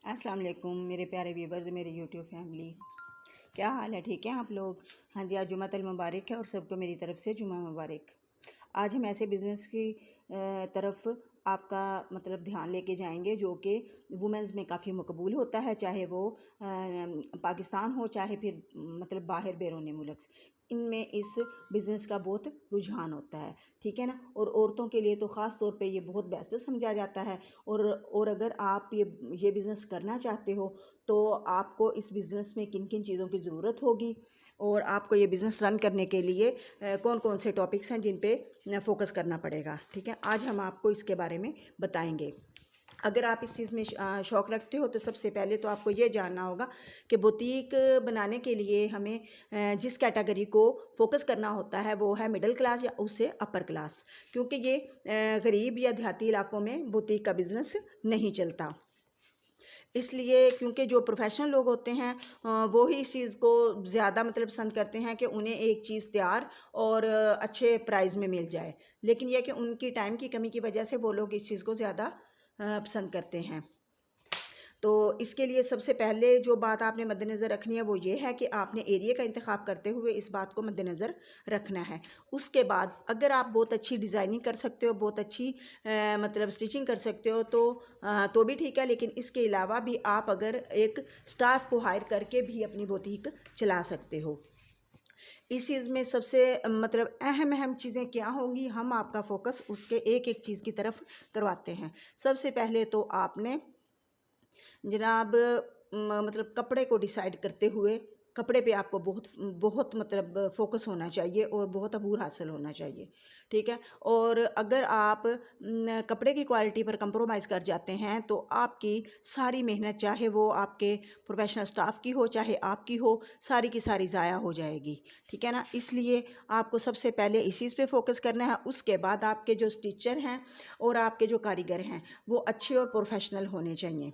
अस्सलाम वालेकुम मेरे प्यारे व्यूवर्स, मेरे यूट्यूब फैमिली, क्या हाल है? ठीक है आप लोग? हाँ जी, आज जुमातुल मुबारक है और सबको मेरी तरफ से जुमा मुबारक। आज हम ऐसे बिज़नेस की तरफ आपका मतलब ध्यान लेके जाएंगे जो कि वुमेंस में काफ़ी मकबूल होता है, चाहे वो पाकिस्तान हो चाहे फिर मतलब बाहर बैरून मुल्क। इनमें इस बिज़नेस का बहुत रुझान होता है, ठीक है ना। और औरतों के लिए तो ख़ास तौर पे ये बहुत बेस्ट समझा जाता है। और अगर आप ये बिज़नेस करना चाहते हो तो आपको इस बिज़नेस में किन किन चीज़ों की ज़रूरत होगी और आपको ये बिज़नेस रन करने के लिए कौन कौन से टॉपिक्स हैं जिन पे फोकस करना पड़ेगा, ठीक है। आज हम आपको इसके बारे में बताएंगे। अगर आप इस चीज़ में शौक़ रखते हो तो सबसे पहले तो आपको ये जानना होगा कि बुटीक बनाने के लिए हमें जिस कैटेगरी को फोकस करना होता है वो है मिडिल क्लास या उससे अपर क्लास, क्योंकि ये गरीब या देहाती इलाकों में बुटीक का बिज़नेस नहीं चलता। इसलिए क्योंकि जो प्रोफेशनल लोग होते हैं वो ही इस चीज़ को ज़्यादा मतलब पसंद करते हैं कि उन्हें एक चीज़ तैयार और अच्छे प्राइस में मिल जाए। लेकिन यह कि उनकी टाइम की कमी की वजह से वो लोग इस चीज़ को ज़्यादा पसंद करते हैं। तो इसके लिए सबसे पहले जो बात आपने मद्देनज़र रखनी है वो ये है कि आपने एरिया का इंतखाब करते हुए इस बात को मद्देनज़र रखना है। उसके बाद अगर आप बहुत अच्छी डिज़ाइनिंग कर सकते हो, बहुत अच्छी मतलब स्टिचिंग कर सकते हो तो भी ठीक है, लेकिन इसके अलावा भी आप अगर एक स्टाफ को हायर करके भी अपनी बुटीक चला सकते हो। इस चीज़ में सबसे मतलब अहम चीज़ें क्या होंगी, हम आपका फोकस उसके एक एक चीज़ की तरफ करवाते हैं। सबसे पहले तो आपने जनाब मतलब कपड़े को डिसाइड करते हुए कपड़े पे आपको बहुत बहुत मतलब फोकस होना चाहिए और बहुत अबूर हासिल होना चाहिए, ठीक है। और अगर आप कपड़े की क्वालिटी पर कंप्रोमाइज़ कर जाते हैं तो आपकी सारी मेहनत, चाहे वो आपके प्रोफेशनल स्टाफ की हो चाहे आपकी हो, सारी की सारी ज़ाया हो जाएगी, ठीक है ना। इसलिए आपको सबसे पहले इस चीज़ पे फोकस करना है। उसके बाद आपके जो स्टिचर हैं और आपके जो कारीगर हैं वो अच्छे और प्रोफेशनल होने चाहिए,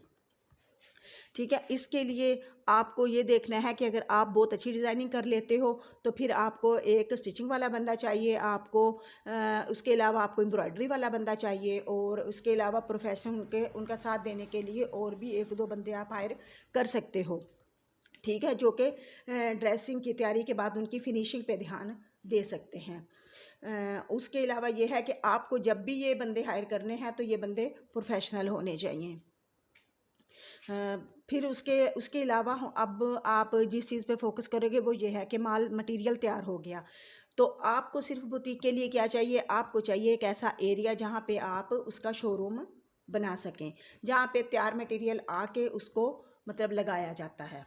ठीक है। इसके लिए आपको ये देखना है कि अगर आप बहुत अच्छी डिज़ाइनिंग कर लेते हो तो फिर आपको एक स्टिचिंग वाला बंदा चाहिए, आपको उसके अलावा आपको एम्ब्रॉयडरी वाला बंदा चाहिए और उसके अलावा प्रोफेशनल उनका साथ देने के लिए और भी एक दो बंदे आप हायर कर सकते हो, ठीक है, जो कि ड्रेसिंग की तैयारी के बाद उनकी फिनिशिंग पे ध्यान दे सकते हैं। उसके अलावा ये है कि आपको जब भी ये बंदे हायर करने हैं तो ये बंदे प्रोफेशनल होने चाहिए। फिर उसके अलावा अब आप जिस चीज़ पे फोकस करोगे वो ये है कि माल मटेरियल तैयार हो गया तो आपको सिर्फ बुटीक के लिए क्या चाहिए, आपको चाहिए एक ऐसा एरिया जहाँ पे आप उसका शोरूम बना सकें, जहाँ पे तैयार मटेरियल आके उसको मतलब लगाया जाता है।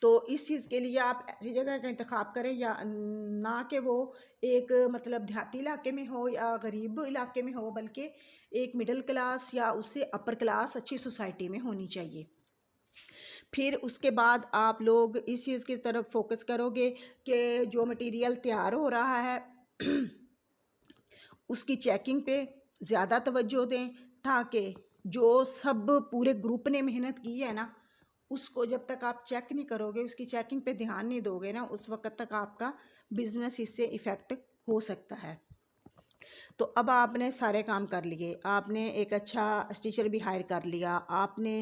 तो इस चीज़ के लिए आप ऐसी जगह का इंतखाब करें या ना कि वो एक मतलब देहाती इलाके में हो या गरीब इलाके में हो, बल्कि एक मिडिल क्लास या उससे अपर क्लास अच्छी सोसाइटी में होनी चाहिए। फिर उसके बाद आप लोग इस चीज़ की तरफ फोकस करोगे कि जो मटेरियल तैयार हो रहा है उसकी चेकिंग पे ज़्यादा तवज्जो दें, ताकि जो सब पूरे ग्रुप ने मेहनत की है ना उसको जब तक आप चेक नहीं करोगे, उसकी चेकिंग पे ध्यान नहीं दोगे ना, उस वक़्त तक आपका बिज़नेस इससे इफ़ेक्ट हो सकता है। तो अब आपने सारे काम कर लिए, आपने एक अच्छा टीचर भी हायर कर लिया, आपने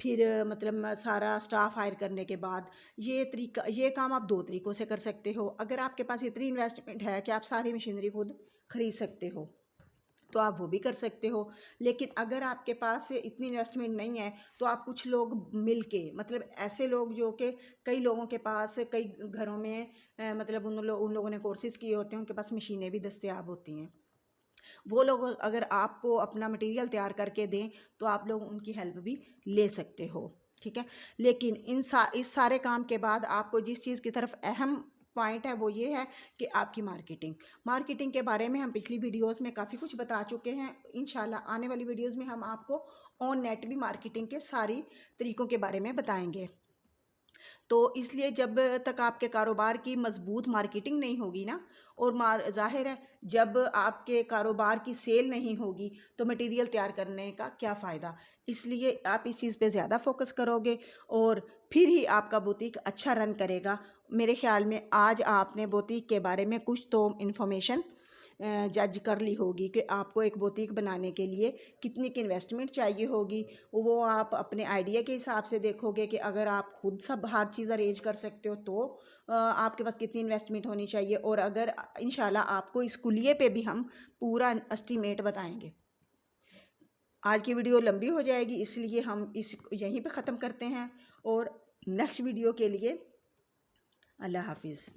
फिर मतलब सारा स्टाफ हायर करने के बाद ये काम आप दो तरीक़ों से कर सकते हो। अगर आपके पास इतनी इन्वेस्टमेंट है कि आप सारी मशीनरी खुद ख़रीद सकते हो तो आप वो भी कर सकते हो। लेकिन अगर आपके पास इतनी इन्वेस्टमेंट नहीं है तो आप कुछ लोग मिल के मतलब ऐसे लोग जो कि कई लोगों के पास कई घरों में मतलब उन लोगों ने कोर्सेज़ किए होते हैं, उनके पास मशीनें भी दस्तयाब होती हैं। वो लोग अगर आपको अपना मटेरियल तैयार करके दें तो आप लोग उनकी हेल्प भी ले सकते हो, ठीक है। लेकिन इस सारे काम के बाद आपको जिस चीज़ की तरफ अहम पॉइंट है वो ये है कि आपकी मार्केटिंग के बारे में हम पिछली वीडियोस में काफ़ी कुछ बता चुके हैं। इंशाल्लाह आने वाली वीडियोस में हम आपको ऑन नेट भी मार्केटिंग के सारी तरीक़ों के बारे में बताएंगे। तो इसलिए जब तक आपके कारोबार की मज़बूत मार्केटिंग नहीं होगी ना, और ज़ाहिर है जब आपके कारोबार की सेल नहीं होगी तो मटेरियल तैयार करने का क्या फ़ायदा। इसलिए आप इस चीज़ पे ज़्यादा फोकस करोगे और फिर ही आपका बुटीक अच्छा रन करेगा। मेरे ख़्याल में आज आपने बुटीक के बारे में कुछ तो इन्फॉर्मेशन जज कर ली होगी कि आपको एक बुटीक बनाने के लिए कितनी की इन्वेस्टमेंट चाहिए होगी। वो आप अपने आइडिया के हिसाब से देखोगे कि अगर आप खुद सब हर चीज़ अरेंज कर सकते हो तो आपके पास कितनी इन्वेस्टमेंट होनी चाहिए। और अगर इंशाल्लाह आपको इस कुलिये पे भी हम पूरा एस्टीमेट बताएंगे। आज की वीडियो लंबी हो जाएगी, इसलिए हम इस यहीं पे ख़त्म करते हैं और नेक्स्ट वीडियो के लिए अल्लाह हाफिज़।